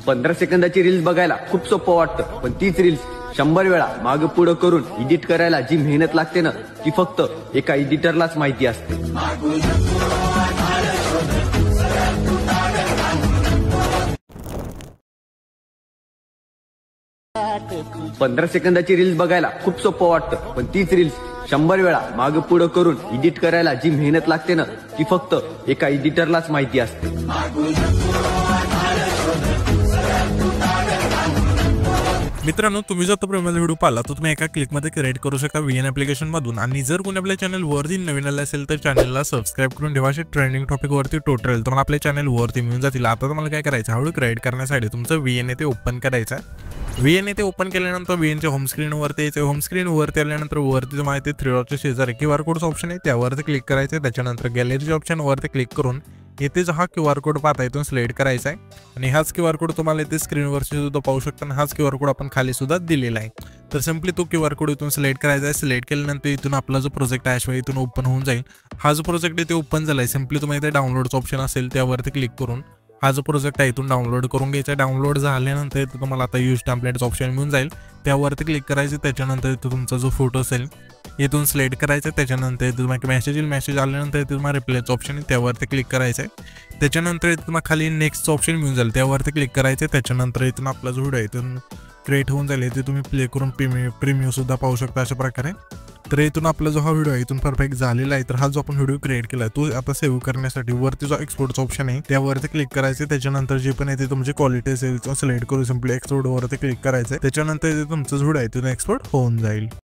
15 सेकंदाची रील्स बघायला खूप सोपं वाटतं, पण तीच रील्स 100 वेळा मागे पुढे करून एडिट करायला जी मेहनत लागते ना, ती फक्त एका एडिटरलाच माहिती असते. 15 सेकंदाची रील्स बघायला खूप सोपं वाटतं, पण तीच रील्स 100 वेळा मागे पुढे करून एडिट करायला जी मेहनत लागते ना, ती फक्त एका एडिटरलाच माहिती असते. मित्रांनो, तुम्ही जर प्रेमाचा व्हिडिओ पाहिला तर तुम्ही एका क्लिकमध्ये क्रिएट करू शकता VN ॲप्लिकेशन मधून. आणि जर कोणी आपल्या चॅनलवरती नवीन आले असेल तर चॅनलला सबस्क्राईब करून ठेवा. असे ट्रेंडिंग टॉपिकवरती टोटल तुम्हाला आपल्या चॅनलवरती मिळून जातील. आता तुम्हाला काय करायचं, हळू क्रिएट करण्यासाठी तुमचं VN ते ओपन करायचं. VN ते ओपन केल्यानंतर VNच्या होम स्क्रीनवरती यायचं. होम स्क्रीनवरती आल्यानंतर वरती तुम्हाला ते 3 डॉटच्या शेजारी QR कोडचं ऑप्शन आहे, त्यावरती क्लिक करायचं. त्याच्यानंतर गॅलरीच्या ऑप्शनवरती क्लिक करून येथे जो हा QR कोड पाहता इथून सिलेक्ट करायचा आहे. आणि हाच QR कोड तुम्हाला इथे स्क्रीनवरती सुद्धा पाहू शकता. हाच QR कोड आपण खाली सुद्धा दिलेला आहे. तर सिम्पली तो QR कोड इथून सिलेक्ट करायचा आहे. सिलेक्ट केल्यानंतर इथून आपला जो प्रोजेक्ट आहे शिवाय इथून ओपन होऊन जाईल. हा जो प्रोजेक्ट इथे ओपन झाला आहे, सिम्पली तुम्हाला इथे डाउनलोडचं ऑप्शन असेल त्यावरती क्लिक करून हा जो प्रोजेक्ट आहे इथून डाउनलोड करून घ्यायचा. डाउनलोड झाल्यानंतर इथे तुम्हाला आता यूज टेम्पलेट्स ऑप्शन मिळून जाईल, त्यावरती क्लिक करायचं. त्याच्यानंतर इथं तुमचा जो फोटो असेल इथून सिलेक्ट करायचं. त्याच्यानंतर इथे तुम्हाला मेसेज येईल. मेसेज आल्यानंतर इथे तुम्हाला रिप्लायचं ऑप्शन आहे, त्यावरती क्लिक करायचं आहे. त्याच्यानंतर इथे तुम्हाला खाली नेक्स्टचं ऑप्शन मिळून जाईल, त्यावरती क्लिक करायचं. त्याच्यानंतर इथून आपला जो व्हिडिओ आहे इथून क्रिएट होऊन जाईल. इथे तुम्ही प्ले करून प्रीमियम सुद्धा पाहू शकता अशा प्रकारे. तर इथून आपला जो हा व्हिडिओ आहे इथून परफेक्ट झालेला आहे. तर हा जो आपण व्हिडिओ क्रिएट केला आहे तो आता सेव्ह करण्यासाठी वरती जो एक्सपोर्टचा ऑप्शन आहे त्यावरती क्लिक करायचे. त्याच्यानंतर जे पण आहे तुमची क्वालिटी असेल सिलेक्ट करून सिम्पली एक्सपोर्टवरती क्लिक करायचं. त्याच्यानंतर तुमचं व्हिडिओ आहे तिथून एक्सपोर्ट होऊन जाईल.